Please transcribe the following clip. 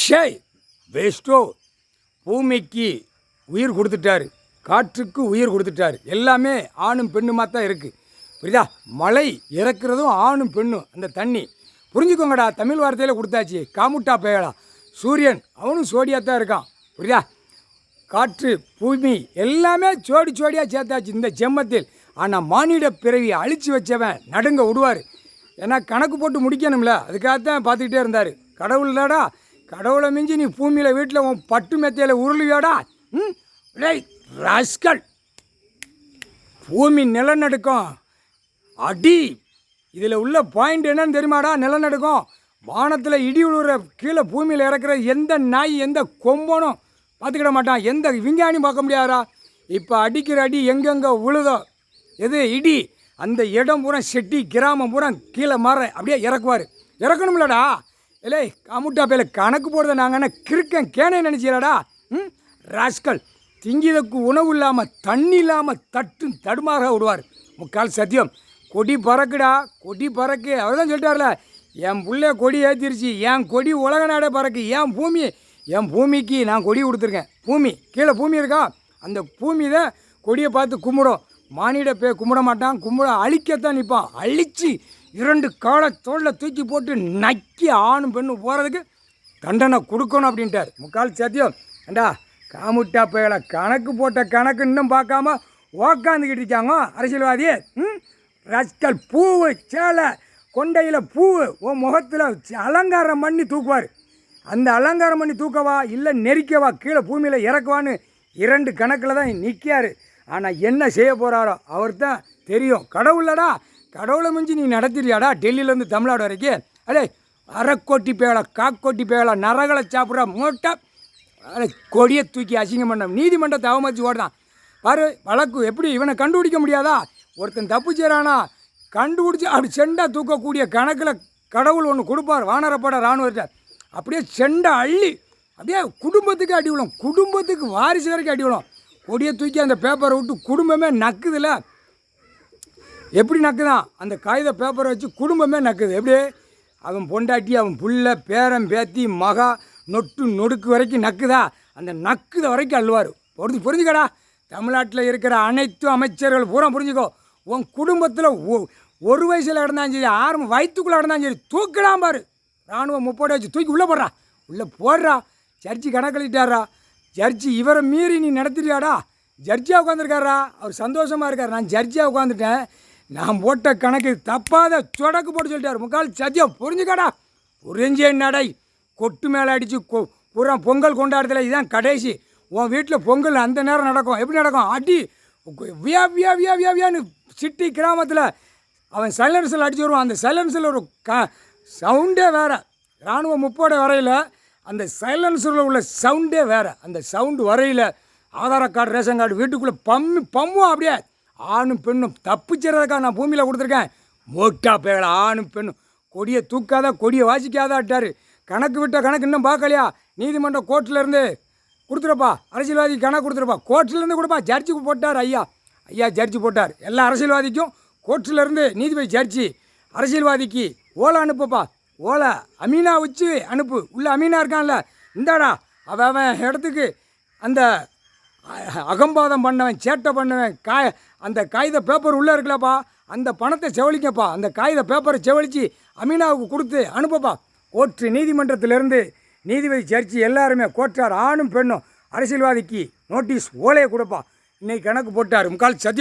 ஷே வேஸ்ட்டோ. பூமிக்கு உயிர் கொடுத்துட்டாரு, காற்றுக்கு உயிர் கொடுத்துட்டாரு. எல்லாமே ஆணும் பெண்ணுமாக தான் இருக்குது. புரியுதா? மழை இறக்குறதும் ஆணும் பெண்ணும். அந்த தண்ணி புரிஞ்சுக்கோங்கடா. தமிழ் வார்த்தையில் கொடுத்தாச்சு. காமுட்டா பெயலா. சூரியன் அவனும் சோடியாக தான் இருக்கான். புரியுதா? காற்று பூமி எல்லாமே சோடி சோடியாக சேர்த்தாச்சு இந்த ஜென்மத்தில். ஆனால் மானிட பிறவியை அழித்து வச்சவன் நடுங்க விடுவார். ஏன்னா கணக்கு போட்டு முடிக்கணும்ல, அதுக்காகத்தான் பார்த்துக்கிட்டே இருந்தார். கடவுள் இல்லடா, கடவுளை மிஞ்சி நீ பூமியில் வீட்டில் உன் பட்டு மெத்தையில் உருளுவியாடா. ராஸ்கல். பூமி நிலநடுக்கம் அடி. இதில் உள்ள பாயிண்ட் என்னன்னு தெரியுமாடா? நிலநடுக்கம். வானத்தில் இடி உழுவுற கீழே பூமியில் இறக்குற எந்த நாய் எந்த கொம்பனும் பார்த்துக்கிட மாட்டான். எந்த விஞ்ஞானியும் பார்க்க முடியாதா? இப்போ அடிக்கிற அடி எங்கெங்கே உழுதோ எது இடி, அந்த இடம் பூரா செட்டி கிராமம் பூரா கீழே மாற அப்படியே இறக்குவார். இறக்கணும்லடா. இல்லை கமுட்டா பேல கணக்கு போடுறத நாங்கள் என்ன கிறுக்கன் கேனே நினச்சிடடா. ராஸ்கல். திங்கிதற்கு உணவு இல்லாமல் தண்ணி இல்லாமல் தடுமாற விடுவார். முக்கால் சத்தியம். கொடி பறக்குடா, கொடி பறக்கு. அவர் தான் சொல்லிட்டார்ல, என் பிள்ளை கொடி ஏற்றிருச்சு, என் கொடி உலக நாடே பறக்கு. என் பூமிக்கு நான் கொடி கொடுத்துருக்கேன். பூமி கீழே பூமி இருக்கா, அந்த பூமி தான் கொடியை பார்த்து கும்பிடும். மானிட கும்பிட மாட்டான், அழிக்கத்தான் நிற்பான். அழித்து 2 காலை தோளில் தூக்கி போட்டு நக்கி ஆணும் பெண்ணும் போகிறதுக்கு தண்டனை கொடுக்கணும் அப்படின்ட்டார். முக்கால் சத்தியம். ஏண்டா காமுட்டா பயலை கணக்கு போட்ட கணக்கு இன்னும் பார்க்காம உக்காந்துக்கிட்டு இருக்காங்க அரசியல்வாதி. ரஸ்கல். பூவு சேலை கொண்டையில் பூவு உன் முகத்தில் அலங்காரம் பண்ணி தூக்குவார். அந்த அலங்காரம் பண்ணி தூக்கவா இல்லை நெரிக்கவா கீழே பூமியில் இறக்குவான்னு 2 கணக்கில் தான் நிற்காரு. ஆனால் என்ன செய்ய போகிறாரோ அவர் தான் தெரியும். கடவுளடா, கடவுளை மிஞ்சி நீ நடத்திறியாடா டெல்லியிலேருந்து தமிழ்நாடு வரைக்கும். அடே அரைக்கோட்டி பேகலா, காக்கோட்டி பேகலா, நரகளை சாப்பிட்றா மூட்டை கொடியை தூக்கி அசிங்கம் பண்ண நீதிமன்றத்தை அவமதிச்சு ஓடுறான் பாரு. வழக்கு எப்படி இவனை கண்டுபிடிக்க முடியாதா? ஒருத்தன் தப்பு செய்கிறானா கண்டுபிடிச்சி அப்படி செண்டா தூக்கக்கூடிய கணக்கில் கடவுள் ஒன்று கொடுப்பார். வானரப்பட இராணுவத்தை அப்படியே செண்டை அள்ளி அப்படியே குடும்பத்துக்கு அடி விழும். குடும்பத்துக்கு வாரிசு வரைக்கும் அடி விழும். கொடியை தூக்கி அந்த பேப்பரை விட்டு குடும்பமே நக்குதுல்ல. எப்படி நக்குதான்? அந்த காகித பேப்பரை வச்சு குடும்பமே நக்குது. எப்படி? அவன் பொண்டாட்டி, அவன் புள்ள, பேரன், பேத்தி, மகா, நொட்டு நொடுக்கு வரைக்கும் நக்குதா? அந்த நக்குத வரைக்கும் அள்ளுவார். புரிஞ்சுக்கடா. தமிழ்நாட்டில் இருக்கிற அனைத்து அமைச்சர்கள் பூரா புரிஞ்சுக்கோ. உன் குடும்பத்தில் ஒரு வயசில் இடந்தாலும் சரி, 6 வயிற்றுக்குள்ளே இடந்தாலும் சரி, தூக்கலாம் பாரு. இராணுவம் 30 வச்சு தூக்கி உள்ளே போடுறா, உள்ளே போடுறா. ஜட்ஜி கணக்களிட்டாரா. ஜட்ஜி இவரை மீறி நீ நடத்துறியாடா? ஜட்ஜியாக உட்காந்துருக்காரா, அவர் சந்தோஷமாக இருக்கார். நான் ஜட்ஜியாக உட்காந்துட்டேன், நான் போட்ட கணக்கு தப்பாத சொடக்கு போட்டு சொல்லிட்டார். முக்கால் சத்தியம். புரிஞ்சுக்கடா. புரிஞ்சே நடை. கொட்டு மேலே அடித்து பூரா பொங்கல் கொண்டாடுறதுல இதுதான் கடைசி. உன் வீட்டில் பொங்கல் அந்த நேரம் நடக்கும். எப்படி நடக்கும்? அடி வியா வியா வியா வியா வியான்னு சிட்டி கிராமத்தில் அவன் சைலன்ஸில் அடிச்சு வருவான். அந்த சைலன்ஸில் ஒரு சவுண்டே வேறு. இராணுவம் 30 வரையில் அந்த சைலன்ஸில் உள்ள சவுண்டே வேறு. அந்த சவுண்டு வரையில் ஆதார் கார்டு, ரேஷன் கார்டு வீட்டுக்குள்ளே பம்மும் அப்படியே. ஆணும் பெண்ணும் தப்பிச்சுறதுக்காக நான் பூமியில் கொடுத்துருக்கேன். மோட்டா பேகல ஆணும் பெண்ணும். கொடியை தூக்காத, கொடியை வாசிக்காதாட்டார். கணக்கு விட்ட கணக்கு இன்னும் பார்க்கலையா? நீதிமன்றம் கோர்ட்டிலேருந்து கொடுத்துருப்பா. அரசியல்வாதி கணக்கு கொடுத்துருப்பா. கோர்ட்டிலேருந்து கொடுப்பா. ஜட்ஜுக்கு போட்டார். ஐயா ஜட்ஜி போட்டார். எல்லா அரசியல்வாதிக்கும் கோர்ட்டிலேருந்து நீதிபதி ஜட்ஜி அரசியல்வாதிக்கு ஓலை அனுப்புப்பா. ஓலை அமீனா வச்சு அனுப்பு. உள்ள அமீனா இருக்கான்ல, இந்தாடா அவன் இடத்துக்கு அந்த அகம்பாதம் பண்ணவன், சேட்டை பண்ணவன் அந்த காகித பேப்பர் உள்ளே இருக்கலப்பா, அந்த பணத்தை செவலிக்கப்பா. அந்த காகித பேப்பரை செவலித்து அமீனாவுக்கு கொடுத்து அனுப்பப்பா. கோர்ட்டு நீதிமன்றத்திலேருந்து நீதிபதி ஜட்ஜி எல்லாருமே கோர்ட்டார். ஆணும் பெண்ணும் அரசியல்வாதிக்கு நோட்டீஸ் ஓலையை கொடுப்பா. இன்றைக்கி கணக்கு போட்டார். முக்கால் சதி.